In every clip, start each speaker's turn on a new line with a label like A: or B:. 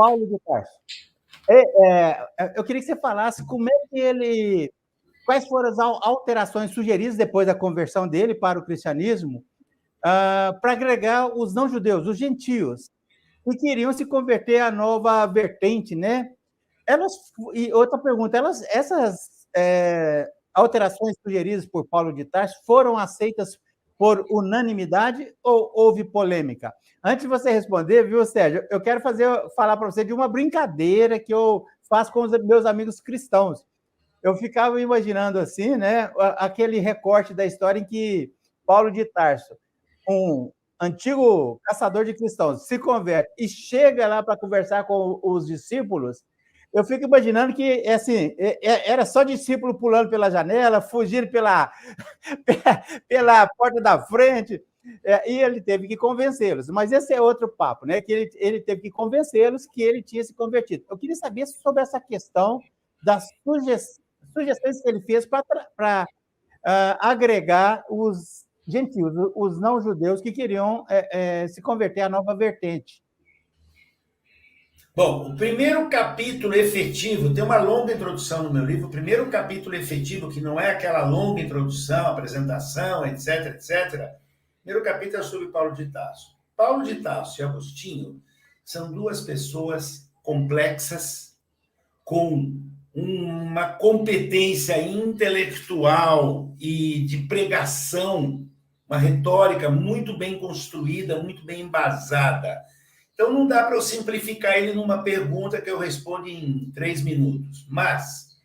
A: Paulo de Tarso. Eu queria que você falasse como é que ele... Quais foram as alterações sugeridas depois da conversão dele para o cristianismo para agregar os não-judeus, os gentios, que queriam se converter à nova vertente, né? E outra pergunta, essas alterações sugeridas por Paulo de Tarso foram aceitas por unanimidade ou houve polêmica? Antes de você responder, viu, Sérgio, eu quero falar para você de uma brincadeira que eu faço com os meus amigos cristãos. Eu ficava imaginando assim, né, aquele recorte da história em que Paulo de Tarso, um antigo caçador de cristãos, se converte e chega lá para conversar com os discípulos. Eu fico imaginando que assim, era só discípulo pulando pela janela, fugindo pela porta da frente, e ele teve que convencê-los. Mas esse é outro papo, né? Que ele teve que convencê-los que ele tinha se convertido. Eu queria saber sobre essa questão das sugestões que ele fez para agregar os gentios, os não-judeus que queriam se converter à nova vertente.
B: Bom, o primeiro capítulo efetivo, tem uma longa introdução no meu livro, o primeiro capítulo efetivo, que não é aquela longa introdução, apresentação, etc, etc. O primeiro capítulo é sobre Paulo de Tarso. Paulo de Tarso e Agostinho são duas pessoas complexas, com uma competência intelectual e de pregação, uma retórica muito bem construída, muito bem embasada. Então, não dá para eu simplificar ele numa pergunta que eu respondo em 3 minutos. Mas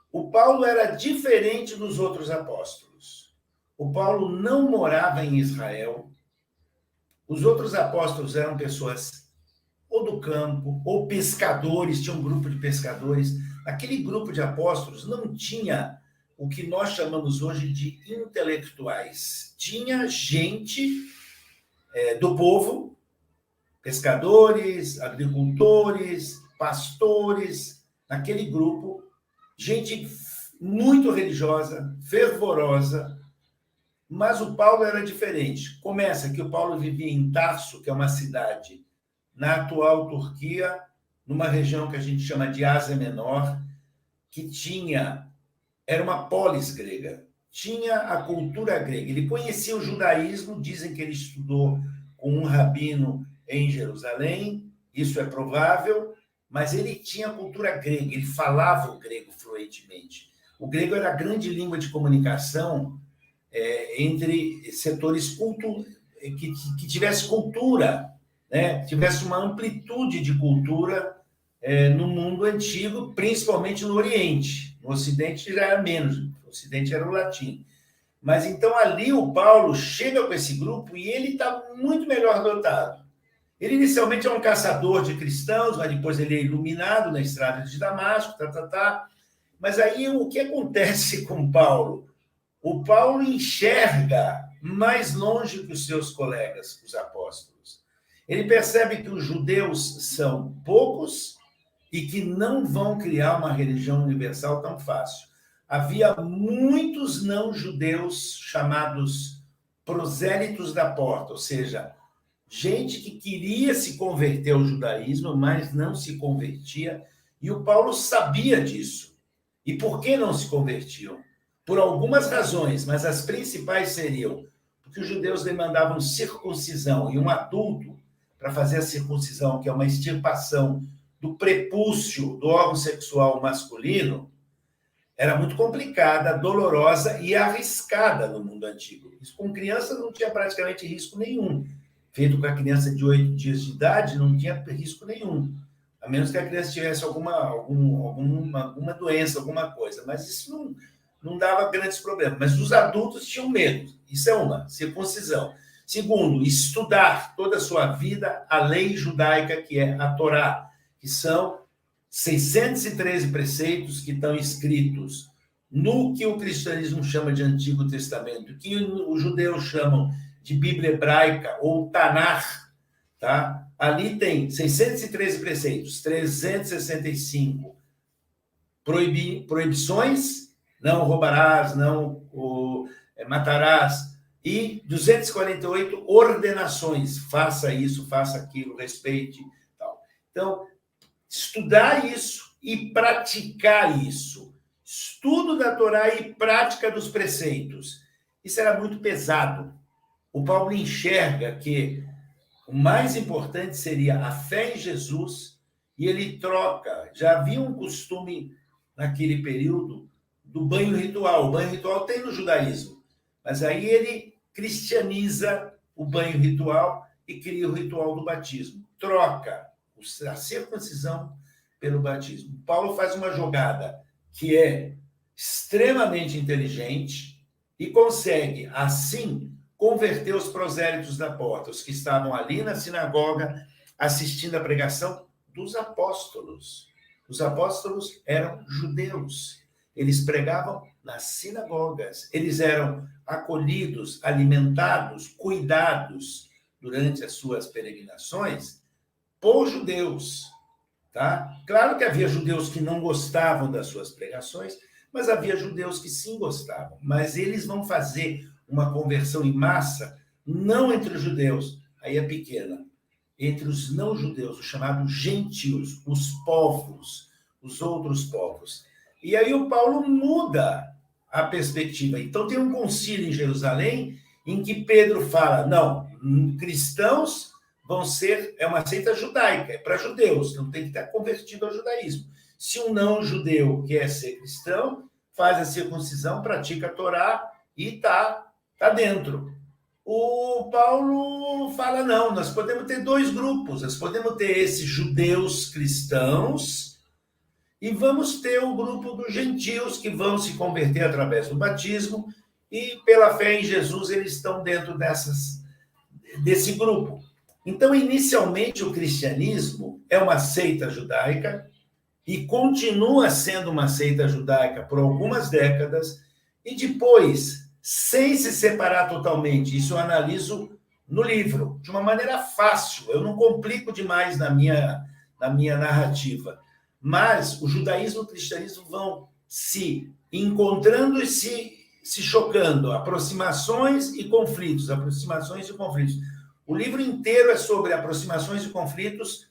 B: o Paulo era diferente dos outros apóstolos. O Paulo não morava em Israel. Os outros apóstolos eram pessoas ou do campo, ou pescadores, tinha um grupo de pescadores. Aquele grupo de apóstolos não tinha o que nós chamamos hoje de intelectuais. Tinha gente do povo, pescadores, agricultores, pastores, naquele grupo, gente muito religiosa, fervorosa, mas o Paulo era diferente. Começa que o Paulo vivia em Tarso, que é uma cidade na atual Turquia, numa região que a gente chama de Ásia Menor, que era uma polis grega, tinha a cultura grega. Ele conhecia o judaísmo, dizem que ele estudou com um rabino em Jerusalém, isso é provável, mas ele tinha a cultura grega, ele falava o grego fluentemente. O grego era a grande língua de comunicação entre setores que tivesse cultura, né? Tivesse uma amplitude de cultura no mundo antigo, principalmente no Oriente. No Ocidente já era menos, no Ocidente era o latim. Mas então ali o Paulo chega com esse grupo e ele está muito melhor dotado. Ele inicialmente é um caçador de cristãos, mas depois ele é iluminado na estrada de Damasco, Mas aí o que acontece com Paulo? O Paulo enxerga mais longe que os seus colegas, os apóstolos. Ele percebe que os judeus são poucos e que não vão criar uma religião universal tão fácil. Havia muitos não-judeus chamados prosélitos da porta, ou seja, gente que queria se converter ao judaísmo, mas não se convertia, e o Paulo sabia disso. E por que não se convertiam? Por algumas razões, mas as principais seriam porque os judeus demandavam circuncisão, e um adulto, para fazer a circuncisão, que é uma extirpação do prepúcio do órgão sexual masculino, era muito complicada, dolorosa e arriscada no mundo antigo. Isso com criança não tinha praticamente risco nenhum. Feito com a criança de 8 dias de idade, não tinha risco nenhum. A menos que a criança tivesse alguma doença, alguma coisa. Mas isso não dava grandes problemas. Mas os adultos tinham medo. Isso é uma, circuncisão. Segundo, estudar toda a sua vida a lei judaica, que é a Torá, que são 613 preceitos que estão escritos no que o cristianismo chama de Antigo Testamento, que os judeus chamam de Bíblia Hebraica ou Tanar, tá? Ali tem 613 preceitos, 365 proibições, não roubarás, não matarás, e 248 ordenações, faça isso, faça aquilo, respeite, tal. Então, estudar isso e praticar isso. Estudo da Torá e prática dos preceitos. Isso era muito pesado. O Paulo enxerga que o mais importante seria a fé em Jesus e ele troca. Já havia um costume naquele período do banho ritual. O banho ritual tem no judaísmo, mas aí ele cristianiza o banho ritual e cria o ritual do batismo. Troca a circuncisão pelo batismo. Paulo faz uma jogada que é extremamente inteligente e consegue, assim, converter os prosélitos da porta, os que estavam ali na sinagoga assistindo a pregação dos apóstolos. Os apóstolos eram judeus. Eles pregavam nas sinagogas. Eles eram acolhidos, alimentados, cuidados durante as suas peregrinações por judeus. Tá? Claro que havia judeus que não gostavam das suas pregações, mas havia judeus que sim gostavam. Mas eles vão fazer uma conversão em massa, não entre os judeus, aí é pequena, entre os não-judeus, os chamados gentios, os povos, os outros povos. E aí o Paulo muda a perspectiva. Então tem um concílio em Jerusalém em que Pedro fala, não, cristãos vão ser, é uma seita judaica, é para judeus, não tem que estar convertido ao judaísmo. Se um não-judeu quer ser cristão, faz a circuncisão, pratica a Torá e está dentro. O Paulo fala, não, nós podemos ter dois grupos, nós podemos ter esses judeus cristãos e vamos ter o grupo dos gentios que vão se converter através do batismo e pela fé em Jesus eles estão dentro desse grupo. Então, inicialmente, o cristianismo é uma seita judaica e continua sendo uma seita judaica por algumas décadas e depois, sem se separar totalmente, isso eu analiso no livro, de uma maneira fácil, eu não complico demais na minha narrativa, mas o judaísmo e o cristianismo vão se encontrando e se chocando, aproximações e conflitos. O livro inteiro é sobre aproximações e conflitos,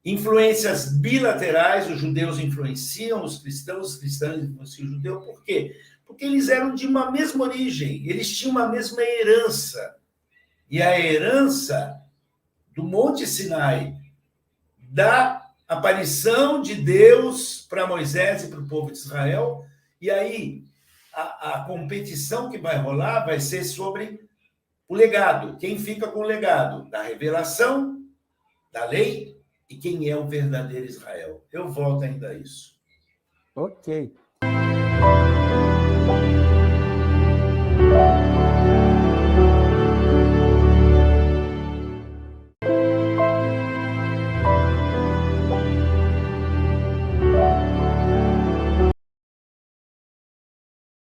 B: influências bilaterais, os judeus influenciam os cristãos influenciam os judeus, por quê? Porque eles eram de uma mesma origem, eles tinham uma mesma herança. E a herança do Monte Sinai, da aparição de Deus para Moisés e para o povo de Israel, e aí a competição que vai rolar vai ser sobre o legado. Quem fica com o legado da revelação, da lei, e quem é o verdadeiro Israel. Eu volto ainda a isso.
A: Ok.